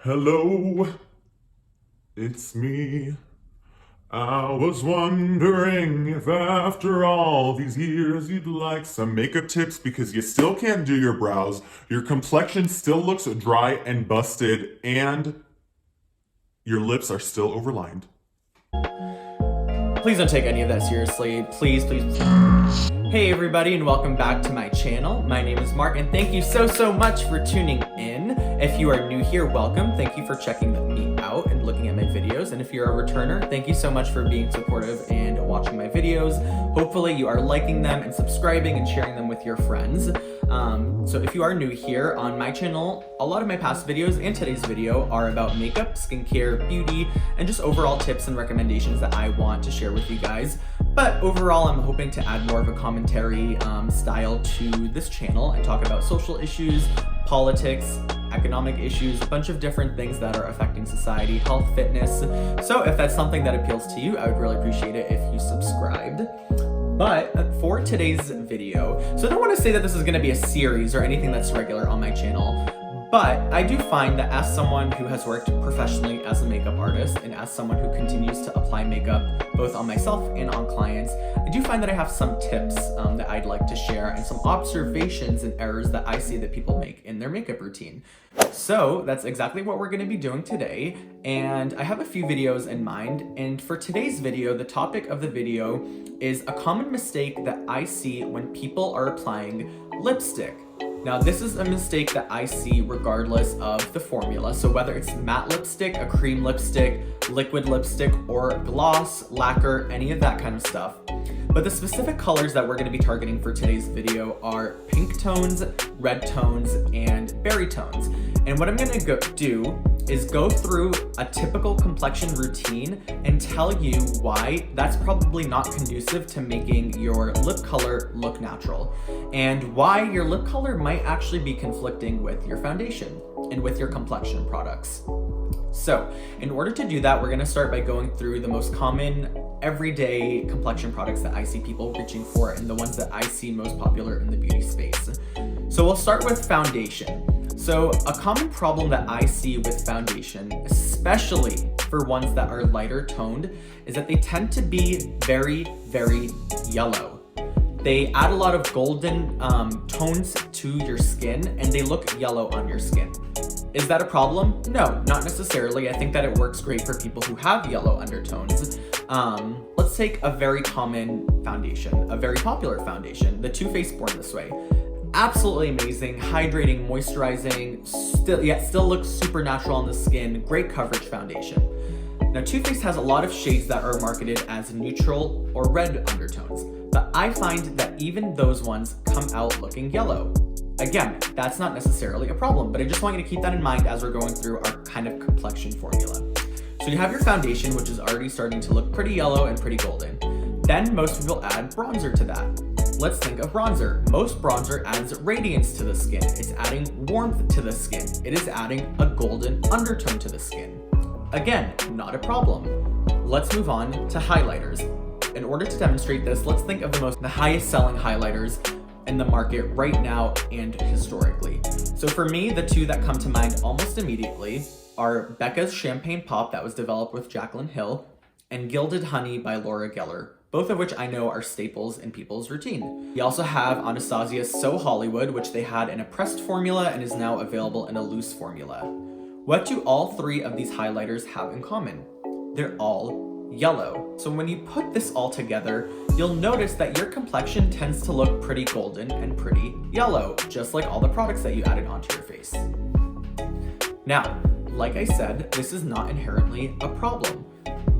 Hello, it's me. I was wondering if after all these years you'd like some makeup tips because you still can't do your brows, your complexion still looks dry and busted, and your lips are still overlined. Please don't take any of that seriously. Please, please, please. Hey everybody, and welcome back to my channel. My name is Mark, and thank you so much for tuning in. If you are new here, welcome. Thank you for checking me out and looking at my videos. And if you're a returner, thank you so much for being supportive and watching my videos. Hopefully you are liking them and subscribing and sharing them with your friends. So if you are new here on my channel, a lot of my past videos and today's video are about makeup, skincare, beauty, and just overall tips and recommendations that I want to share with you guys. But overall, I'm hoping to add more of a commentary style to this channel and talk about social issues, politics, economic issues, a bunch of different things that are affecting society, health, fitness. So if that's something that appeals to you, I would really appreciate it if you subscribed. But for today's video, so I don't want to say that this is going to be a series or anything that's regular on my channel, but I do find that as someone who has worked professionally as a makeup artist and as someone who continues to apply makeup both on myself and on clients, I do find that I have some tips that I'd like to share and some observations and errors that I see that people make in their makeup routine. So that's exactly what we're going to be doing today, and I have a few videos in mind. And for today's video, the topic of the video is a common mistake that I see when people are applying lipstick. Now, this is a mistake that I see regardless of the formula. So whether it's matte lipstick, a cream lipstick, liquid lipstick, or gloss, lacquer, any of that kind of stuff. But the specific colors that we're going to be targeting for today's video are pink tones, red tones, and berry tones. And what I'm going to do is go through a typical complexion routine and tell you why that's probably not conducive to making your lip color look natural, and why your lip color might actually be conflicting with your foundation and with your complexion products. So in order to do that, we're going to start by going through the most common everyday complexion products that I see people reaching for and the ones that I see most popular in the beauty space. So we'll start with foundation. So a common problem that I see with foundation, especially for ones that are lighter toned, is that they tend to be very yellow. They add a lot of golden tones to your skin, and they look yellow on your skin. Is that a problem? No, not necessarily. I think that it works great for people who have yellow undertones. Let's take a very common foundation, a very popular foundation, the Too Faced Born This Way. Absolutely amazing, hydrating, moisturizing, still looks super natural on the skin, great coverage foundation. Now, Too Faced has a lot of shades that are marketed as neutral or red undertones, but I find that even those ones come out looking yellow. Again, that's not necessarily a problem, but I just want you to keep that in mind as we're going through our kind of complexion formula. So you have your foundation, which is already starting to look pretty yellow and pretty golden. Then most people add bronzer to that. Let's think of bronzer. Most bronzer adds radiance to the skin. It's adding warmth to the skin. It is adding a golden undertone to the skin. Again, not a problem. Let's move on to highlighters. In order to demonstrate this, let's think of the highest selling highlighters in the market right now and historically. So for me, the two that come to mind almost immediately are Becca's Champagne Pop that was developed with Jaclyn Hill and Gilded Honey by Laura Geller, both of which I know are staples in people's routine. We also have Anastasia's So Hollywood, which they had in a pressed formula and is now available in a loose formula. What do all three of these highlighters have in common? They're all yellow. So when you put this all together, you'll notice that your complexion tends to look pretty golden and pretty yellow, just like all the products that you added onto your face. Now, like I said, this is not inherently a problem.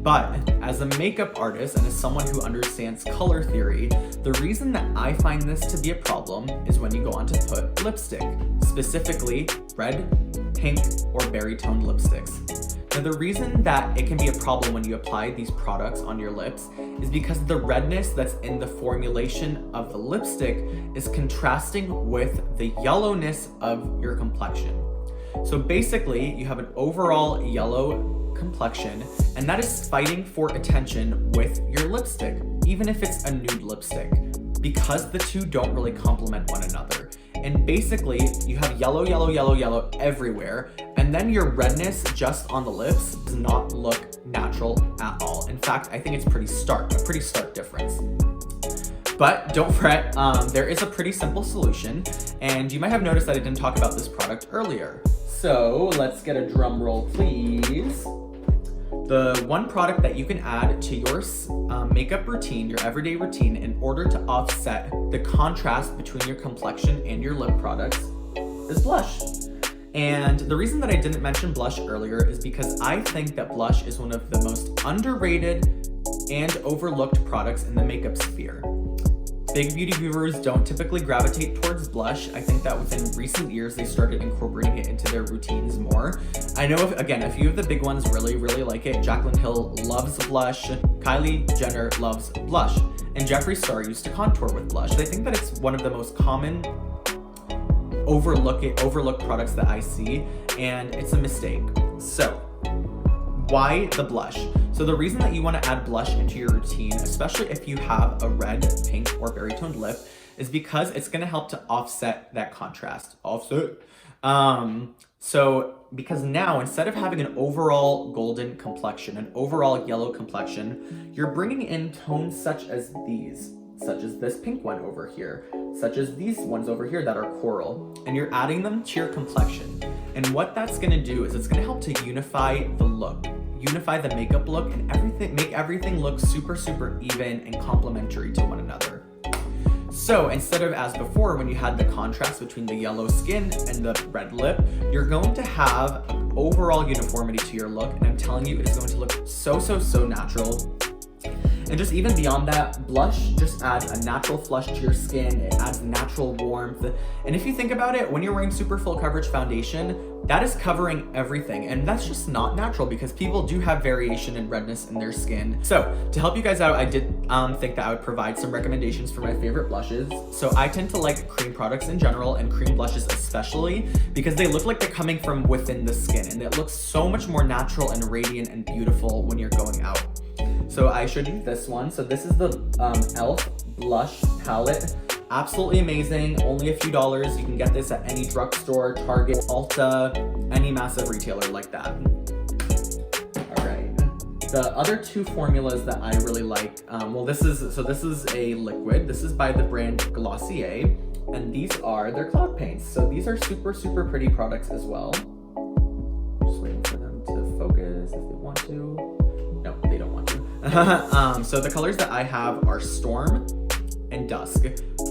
But as a makeup artist and as someone who understands color theory, the reason that I find this to be a problem is when you go on to put lipstick, specifically red, pink, or berry toned lipsticks. Now, the reason that it can be a problem when you apply these products on your lips is because the redness that's in the formulation of the lipstick is contrasting with the yellowness of your complexion. So basically, you have an overall yellow complexion, and that is fighting for attention with your lipstick, even if it's a nude lipstick, because the two don't really complement one another. And basically, you have yellow, yellow, yellow, yellow everywhere, and And then your redness just on the lips does not look natural at all. In fact, I think it's a pretty stark difference. But don't fret, there is a pretty simple solution, and you might have noticed that I didn't talk about this product earlier. So let's get a drum roll, please. The one product that you can add to your makeup routine, your everyday routine, in order to offset the contrast between your complexion and your lip products is blush. And the reason that I didn't mention blush earlier is because I think that blush is one of the most underrated and overlooked products in the makeup sphere. Big beauty gurus don't typically gravitate towards blush. I think that within recent years, they started incorporating it into their routines more. I know, a few of the big ones really like it. Jaclyn Hill loves blush. Kylie Jenner loves blush. And Jeffree Star used to contour with blush. I think that it's one of the most common overlooked products that I see, and it's a mistake. So, why the blush? So the reason that you want to add blush into your routine, especially if you have a red, pink, or berry toned lip, is because it's going to help to offset that contrast. Because now, instead of having an overall golden complexion, an overall yellow complexion, you're bringing in tones such as this pink one over here, such as these ones over here that are coral, and you're adding them to your complexion. And what that's going to do is it's going to help to unify the look. Unify the makeup look and make everything look super even and complementary to one another. So instead of as before when you had the contrast between the yellow skin and the red lip, you're going to have an overall uniformity to your look, and I'm telling you, it is going to look so natural. And just even beyond that, blush just adds a natural flush to your skin. It adds natural warmth. And if you think about it, when you're wearing super full coverage foundation, that is covering everything. And that's just not natural because people do have variation in redness in their skin. So to help you guys out, I did think that I would provide some recommendations for my favorite blushes. So I tend to like cream products in general and cream blushes especially because they look like they're coming from within the skin, and it looks so much more natural and radiant and beautiful when you're going out. So I showed you this one. So this is the e.l.f. blush palette. Absolutely amazing. Only a few dollars. You can get this at any drugstore, Target, Ulta, any massive retailer like that. All right. The other two formulas that I really like, this is a liquid. This is by the brand Glossier, and they're cloud paints. So these are super pretty products as well. Just waiting for them to focus if they want to. No, they don't want to. So the colors that I have are Storm and Dusk.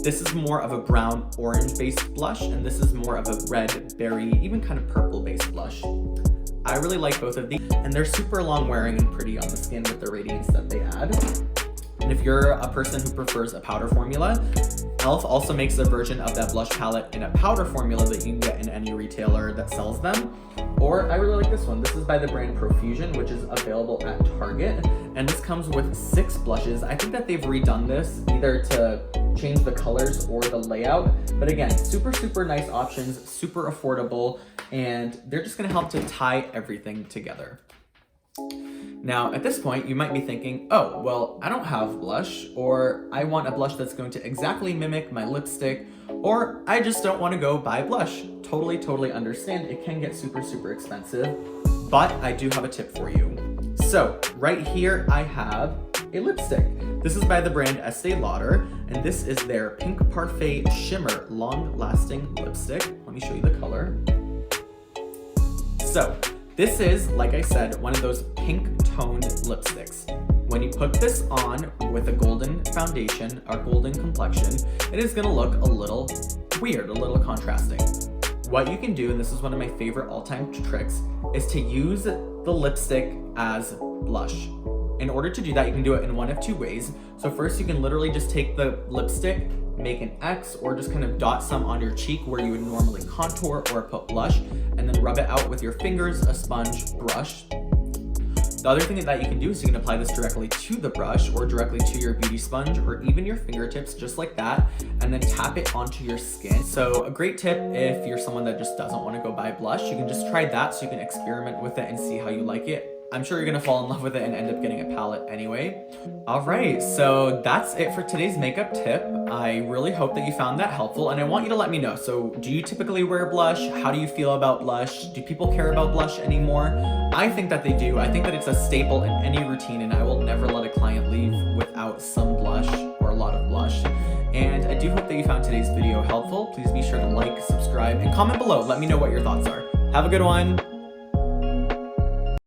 This is more of a brown orange based blush, and this is more of a red berry, even kind of purple based blush. I really like both of these, and they're super long wearing and pretty on the skin with the radiance that they add. And if you're a person who prefers a powder formula, e.l.f. also makes a version of that blush palette in a powder formula that you can get in any retailer that sells them. Or I really like this one. This is by the brand Profusion, which is available at Target. And this comes with 6 blushes. I think that they've redone this either to change the colors or the layout. But again, super nice options, super affordable, and they're just gonna help to tie everything together. Now, at this point, you might be thinking, oh, well, I don't have blush, or I want a blush that's going to exactly mimic my lipstick, or I just don't want to go buy blush. Totally understand. It can get super expensive, but I do have a tip for you. So, right here, I have a lipstick. This is by the brand Estee Lauder, and this is their Pink Parfait Shimmer Long-Lasting Lipstick. Let me show you the color. So, this is, like I said, one of those pink-toned lipsticks. When you put this on with a golden foundation, or golden complexion, it is gonna look a little weird, a little contrasting. What you can do, and this is one of my favorite all-time tricks, is to use the lipstick as blush. In order to do that, you can do it in one of 2 ways. So first, you can literally just take the lipstick, make an X, or just kind of dot some on your cheek where you would normally contour or put blush, and then rub it out with your fingers, a sponge, brush. The other thing that you can do is you can apply this directly to the brush or directly to your beauty sponge or even your fingertips, just like that, and then tap it onto your skin. So a great tip if you're someone that just doesn't want to go buy blush, you can just try that so you can experiment with it and see how you like it. I'm sure you're gonna fall in love with it and end up getting a palette anyway. All right, so that's it for today's makeup tip. I really hope that you found that helpful, and I want you to let me know. So do you typically wear blush? How do you feel about blush? Do people care about blush anymore? I think that they do. I think that it's a staple in any routine, and I will never let a client leave without some blush or a lot of blush. And I do hope that you found today's video helpful. Please be sure to like, subscribe, and comment below. Let me know what your thoughts are. Have a good one.